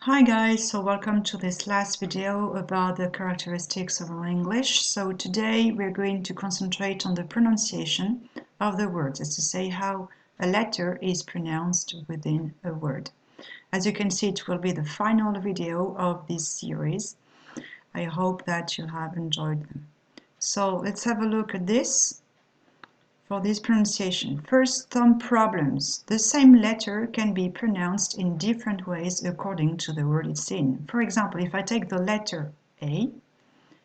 Hi guys, so welcome to this last video about the characteristics of our English. So today we're going to concentrate on the pronunciation of the words, as to say how a letter is pronounced within a word. As you can see, it will be the final video of this series. I hope that you have enjoyed them. So let's have a look at this. For this pronunciation, first, some problems. The same letter can be pronounced in different ways according to the word it's in. For example, if I take the letter A,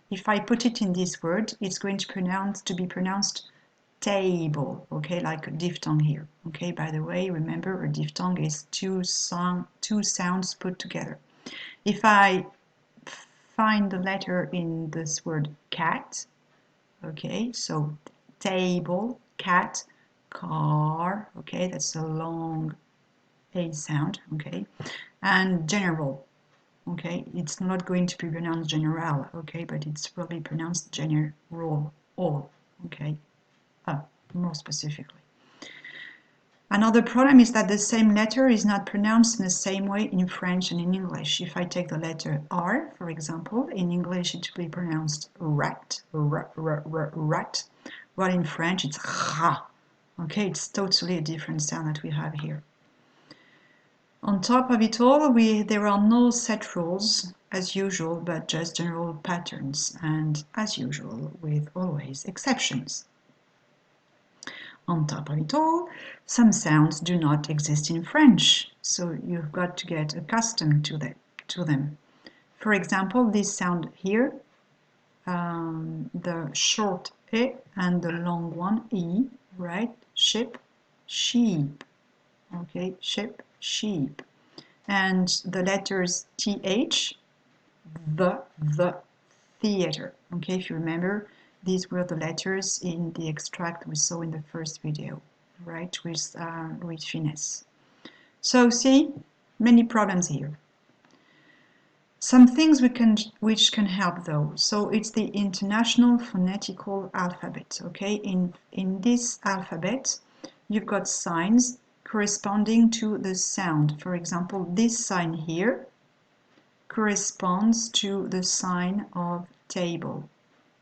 if I put it in this word, it's going to be pronounced table, okay, like a diphthong here. Okay, by the way, remember a diphthong is two sounds put together. If I find the letter in this word cat, okay, so table, cat, car, okay, that's a long A sound, okay, and general, okay, it's not going to be pronounced general, okay, but it's probably pronounced general, all, okay, more specifically. Another problem is that the same letter is not pronounced in the same way in French and in English. If I take the letter R, for example, in English it will be pronounced rat, rat, while in French it's ra. Okay, it's totally a different sound that we have here. On top of it all, there are no set rules as usual, but just general patterns, and as usual, with always exceptions. On top of it all, some sounds do not exist in French, so you've got to get accustomed to them. For example, this sound here, the short E and the long one, E, right? Ship, sheep, okay? Ship, sheep. And the letters TH, the theater, okay? If you remember, these were the letters in the extract we saw in the first video, right, with finesse. So see, many problems here. Some things which can help though. So it's the International Phonetical Alphabet, okay? In this alphabet, you've got signs corresponding to the sound. For example, this sign here corresponds to the sign of table.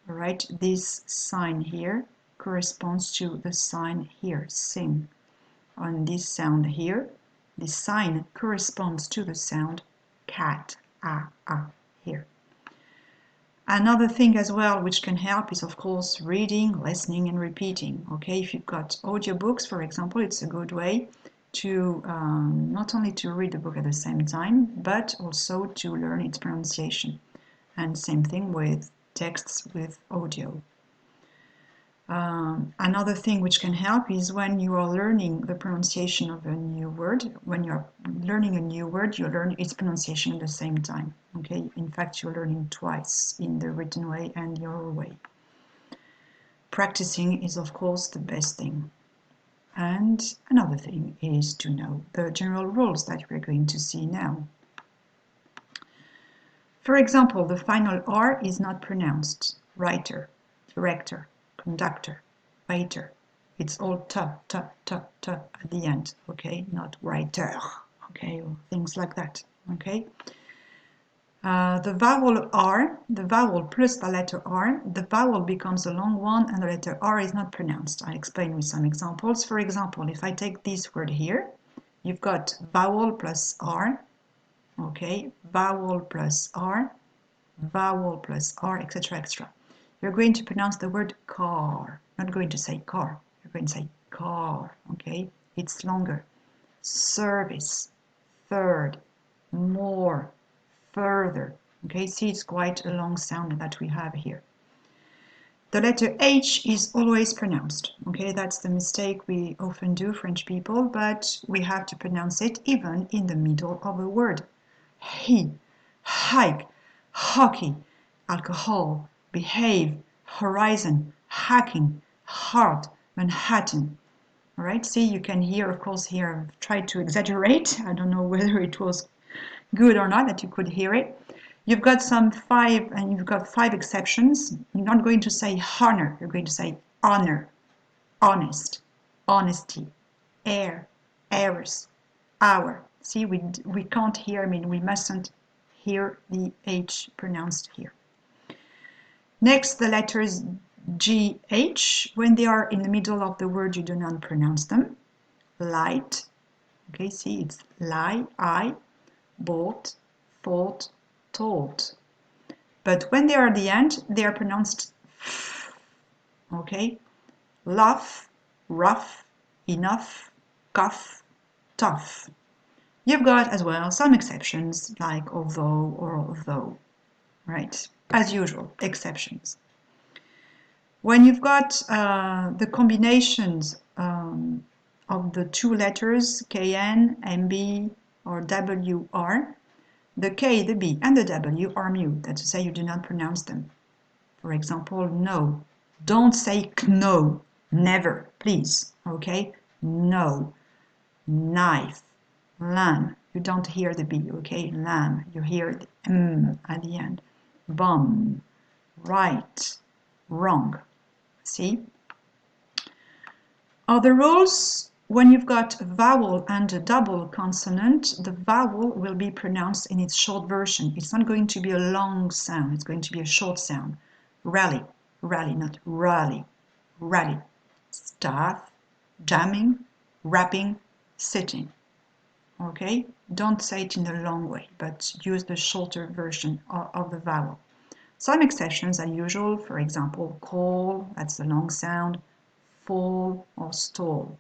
All right, this sign here corresponds to the sign here, sing. On this sound here, this sign corresponds to the sound cat, here. Another thing as well which can help is of course reading, listening and repeating. Okay, if you've got audiobooks, for example, it's a good way to not only to read the book at the same time, but also to learn its pronunciation. And same thing with texts with audio. Another thing which can help is when you are learning the pronunciation of a new word. When you're learning a new word, you learn its pronunciation at the same time. Okay, in fact, you're learning twice, in the written way and the oral way. Practicing is, of course, the best thing. And another thing is to know the general rules that we're going to see now. For example, the final R is not pronounced. Writer, director, conductor, waiter. It's all t at the end, okay? Not writer, okay? Or things like that, okay? The vowel R, the vowel plus the letter R, the vowel becomes a long one and the letter R is not pronounced. I'll explain with some examples. For example, if I take this word here, you've got vowel plus R, okay? Vowel plus R, etc., etc. You're going to pronounce the word car, not going to say car. You're going to say car, okay? It's longer. Service, third, more, further. Okay, see, it's quite a long sound that we have here. The letter H is always pronounced. Okay, that's the mistake we often do, French people, but we have to pronounce it even in the middle of a word. He, hike, hockey, alcohol, behave, horizon, hacking, heart, Manhattan. All right, see, you can hear, of course, here I've tried to exaggerate. I don't know whether it was good or not that you could hear it. You've got you've got five exceptions. You're not going to say honor, you're going to say honor, honest, honesty, air, heiress, hour, See, we can't hear, I mean, we mustn't hear the H pronounced here. Next, the letters G, H. When they are in the middle of the word, you do not pronounce them. Light. Okay, see, it's lie, I, bought, thought, told. But when they are at the end, they are pronounced f. Okay, laugh, rough, enough, cuff, tough. You've got as well some exceptions like although or although, right? As usual, exceptions. When you've got the combinations of the two letters KN, MB, or WR, the K, the B, and the W are mute. That's to say you do not pronounce them. For example, no. Don't say no. Never, please. Okay? No. Knife. Lamb. You don't hear the B, okay? Lamb. You hear the M at the end. Bomb. Right. Wrong. See? Other rules, when you've got a vowel and a double consonant, the vowel will be pronounced in its short version. It's not going to be a long sound, it's going to be a short sound. Rally, rally, not rally, rally. Staff, jamming, rapping, sitting. Okay? Don't say it in the long way, but use the shorter version of the vowel. Some exceptions are usual, for example, call, that's the long sound, fall or stall.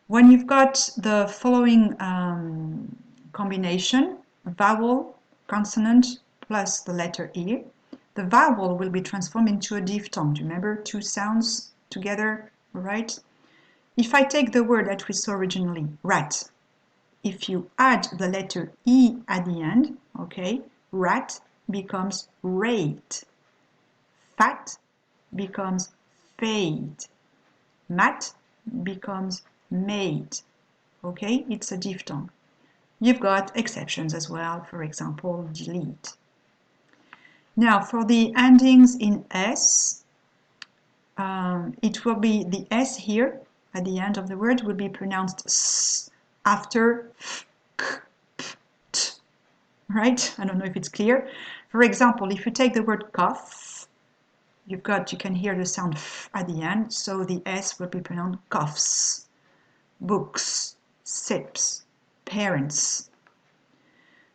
When you've got the following combination, vowel, consonant, plus the letter E, the vowel will be transformed into a diphthong. Do you remember two sounds together, right? If I take the word that we saw originally, rat, if you add the letter E at the end, okay, rat becomes rate. Fat becomes fade. Mat becomes made. Okay, it's a diphthong. You've got exceptions as well, for example, delete. Now, for the endings in S, it will be the S here at the end of the word will be pronounced S after F, K, P, T. Right? I don't know if it's clear. For example, if you take the word cough, you can hear the sound F at the end, so the S will be pronounced coughs. Books, sips, parents.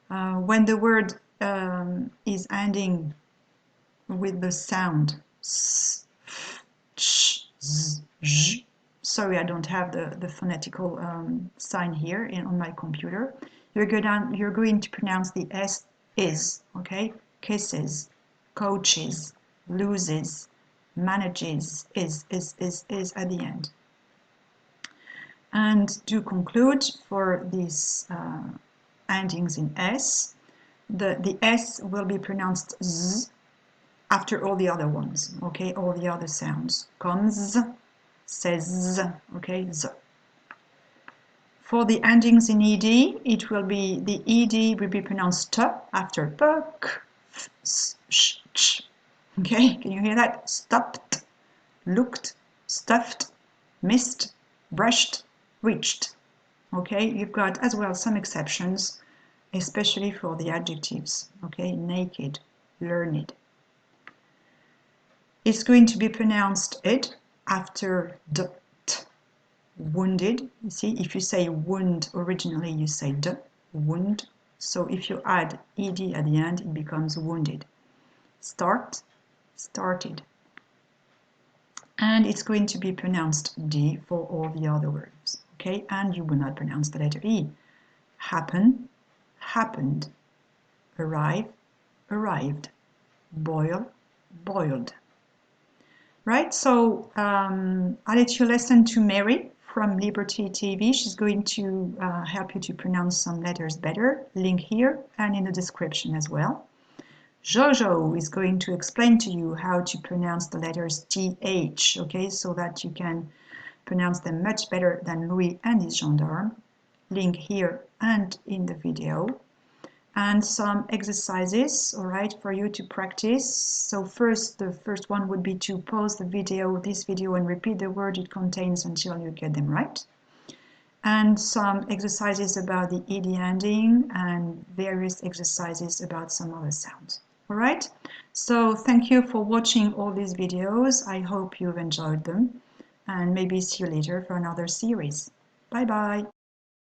When the word is ending with the sound S, F, Ch, Z, J, sorry, I don't have the phonetical sign here on my computer. You're going to pronounce the S is, okay? Kisses, coaches, loses, manages, is at the end. And to conclude, for these endings in S, the S will be pronounced Z after all the other ones, okay, all the other sounds. Comes, says, okay, Z. For the endings in ED, it will be, the ED will be pronounced T after P, K, F, S, Sh, Ch. Okay, can you hear that? Stopped, looked, stuffed, missed, brushed, reached. Okay, you've got as well some exceptions, especially for the adjectives. Okay, naked, learned. It's going to be pronounced id after d, t. Wounded. You see, if you say wound originally, you say d, wound. So if you add ed at the end, it becomes wounded. Start, started. And it's going to be pronounced D for all the other words, okay? And you will not pronounce the letter E. Happen, happened. Arrive, arrived. Boil, boiled. Right, so I'll let you listen to Mary from Liberty TV. She's going to help you to pronounce some letters better. Link here and in the description as well. Jojo is going to explain to you how to pronounce the letters TH, okay, so that you can pronounce them much better than Louis and his gendarme. Link here and in the video. And some exercises, all right, for you to practice. So the first one would be to pause this video, and repeat the word it contains until you get them right. and some exercises about the ed ending and various exercises about some other sounds. All right, so thank you for watching all these videos. I hope you've enjoyed them, and maybe see you later for another series. Bye bye.